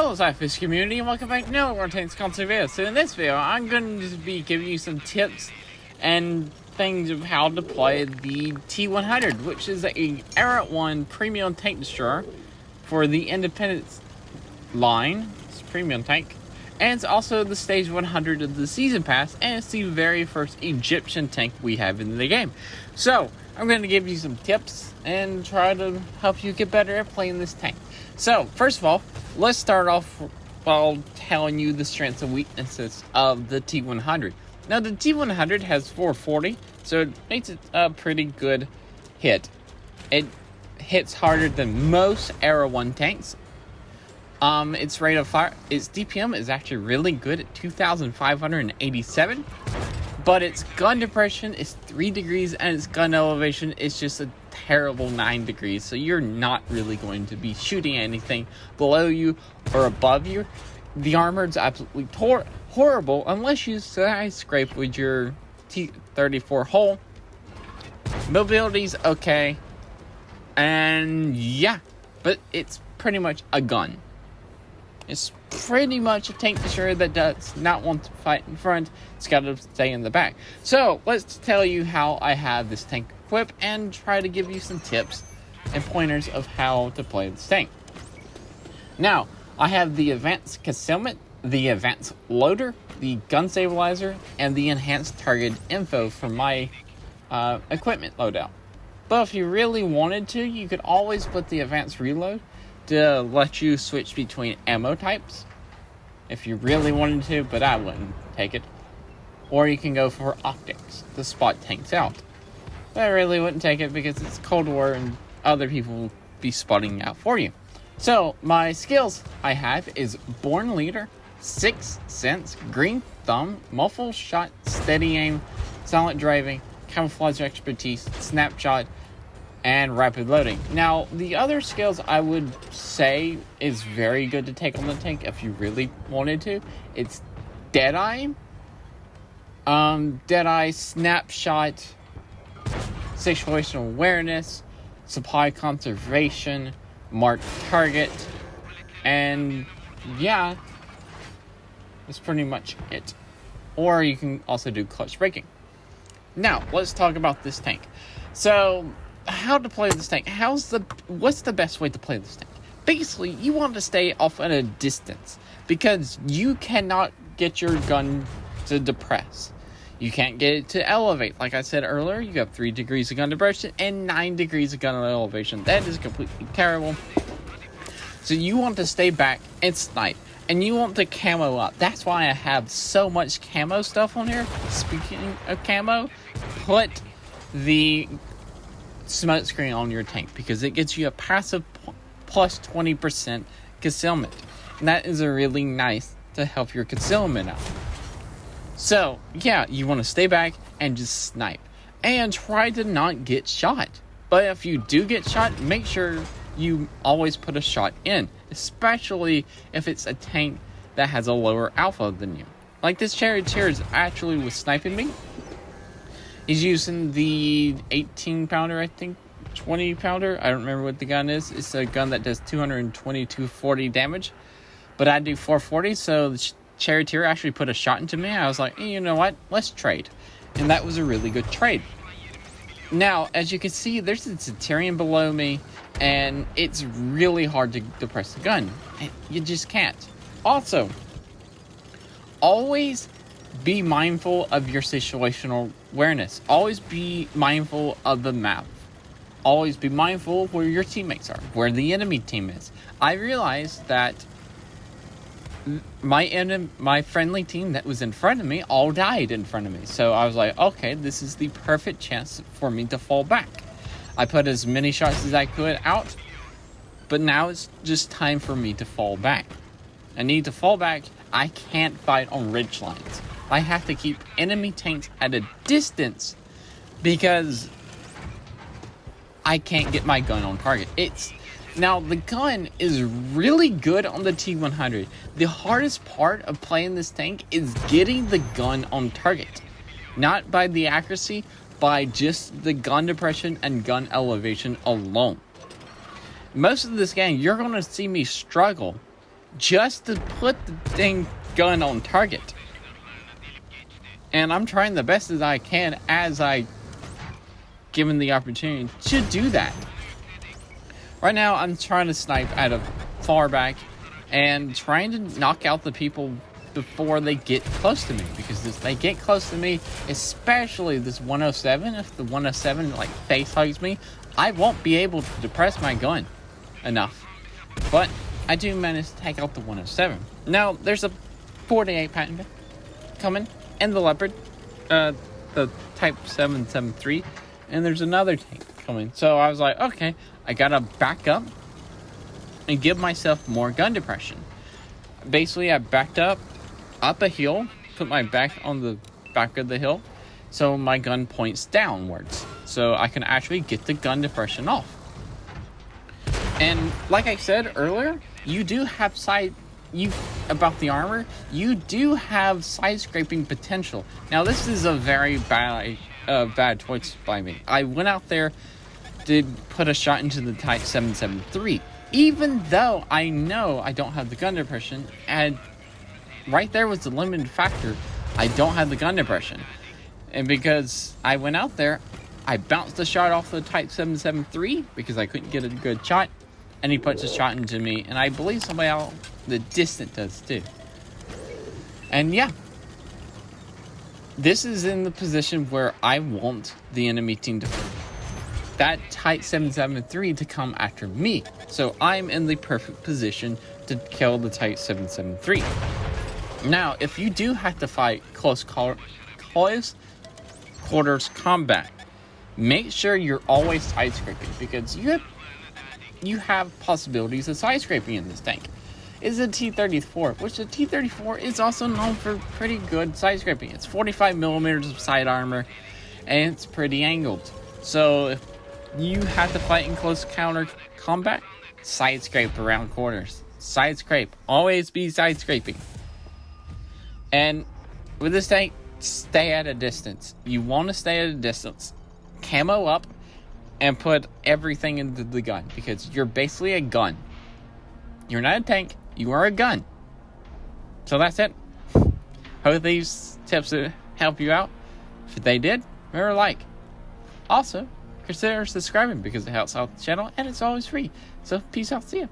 Hello SLAPAFISH community, and welcome back to another Tanks Console video. So in this video, I'm going to be giving you some tips and things of how to play the T-100, which is a Era 1 premium tank destroyer for the Independence line. It's a premium tank. And it's also the stage 100 of the season pass, and it's the very first Egyptian tank we have in the game. So I'm going to give you some tips and try to help you get better at playing this tank. So first of all, let's start off while telling you the strengths and weaknesses of the T-100. Now the T-100 has 440, so it makes it a pretty good hit. It hits harder than most Era 1 tanks. Its rate of fire, its DPM is actually really good at 2,587, but its gun depression is 3 degrees and its gun elevation is just a terrible 9 degrees, so you're not really going to be shooting anything below you or above you. The armor is absolutely horrible unless you side scrape with your T-34 hull. Mobility's okay, and yeah, but it's pretty much a gun. It's pretty much a tank destroyer that does not want to fight in front. It's got to stay in the back. So let's tell you how I have this tank equipped and try to give you some tips and pointers of how to play this tank. Now, I have the advanced concealment, the advanced loader, the gun stabilizer, and the enhanced target info for my equipment loadout. But if you really wanted to, you could always put the advanced reload to let you switch between ammo types if you really wanted to, but I wouldn't take it. Or you can go for optics to spot tanks out. But I really wouldn't take it because it's Cold War and other people will be spotting out for you. So my skills I have is Born Leader, Sixth Sense, Green Thumb, Muffle Shot, Steady Aim, Silent Driving, Camouflage Expertise, Snapshot, and Rapid Loading. Now, the other skills I would say is very good to take on the tank if you really wanted to. It's Deadeye, Snapshot, Situational Awareness, Supply Conservation, Mark Target, and yeah, that's pretty much it. Or you can also do Clutch Braking. Now, let's talk about this tank. So, how to play this tank? What's the best way to play this tank? Basically, you want to stay off at a distance because you cannot get your gun to depress. You can't get it to elevate. Like I said earlier, you have 3 degrees of gun depression and 9 degrees of gun elevation. That is completely terrible. So you want to stay back and snipe. And you want to camo up. That's why I have so much camo stuff on here. Speaking of camo, put the smoke screen on your tank because it gets you a passive plus 20% concealment. And that is a really nice to help your concealment out. So, yeah, you want to stay back and just snipe. And try to not get shot. But if you do get shot, make sure you always put a shot in. Especially if it's a tank that has a lower alpha than you. Like this charioteer is actually was sniping me. He's using the 18 pounder, I think, 20 pounder. I don't remember what the gun is. It's a gun that does 220, 240 damage. But I do 440, so the charioteer actually put a shot into me. I was like, hey, you know what? Let's trade. And that was a really good trade. Now, as you can see, there's a Centurion below me, and it's really hard to depress the gun. You just can't. Also, always be mindful of your situational awareness. Always be mindful of the map. Always be mindful of where your teammates are, where the enemy team is. I realized that my friendly team that was in front of me all died in front of me. So I was like, okay, this is the perfect chance for me to fall back. I put as many shots as I could out, but now it's just time for me to fall back. I need to fall back. I can't fight on ridge lines. I have to keep enemy tanks at a distance because I can't get my gun on target. Now, the gun is really good on the T-100. The hardest part of playing this tank is getting the gun on target. Not by the accuracy, by just the gun depression and gun elevation alone. Most of this game, you're going to see me struggle just to put the dang gun on target. And I'm trying the best as I can as I given the opportunity to do that. Right now, I'm trying to snipe out of far back and trying to knock out the people before they get close to me. Because if they get close to me, especially this 107, if the 107 like face hugs me, I won't be able to depress my gun enough. But I do manage to take out the 107. Now, there's a 48 patent coming, and the Leopard, the Type 773, and there's another tank coming. So I was like, okay, I gotta back up and give myself more gun depression. Basically, I backed up a hill, put my back on the back of the hill, so my gun points downwards, so I can actually get the gun depression off. And like I said earlier, you do have about the armor, you do have side scraping potential. Now, this is a very bad choice by me. I went out there, did put a shot into the Type 773, even though I know I don't have the gun depression, and right there was the limiting factor. I don't have the gun depression. And because I went out there, I bounced the shot off the Type 773 because I couldn't get a good shot, and he puts a shot into me, and I believe somebody out the distant does too. And yeah, this is in the position where I want the enemy team to that Type 773 to come after me. So I'm in the perfect position to kill the Type 773. Now, if you do have to fight close quarters combat, make sure you're always side scraping, because you have possibilities of side scraping in this tank. Is a T-34, which the T-34 is also known for pretty good side scraping. It's 45 millimeters of side armor, and it's pretty angled. So if you have to fight in close combat, side scrape around corners. Side scrape. Always be side scraping. And with this tank, stay at a distance. You want to stay at a distance. Camo up and put everything into the gun, because you're basically a gun. You're not a tank, you are a gun. So that's it. Hope these tips help you out. If they did, remember to like. Also, consider subscribing because it helps out the channel and it's always free. So peace out, see ya.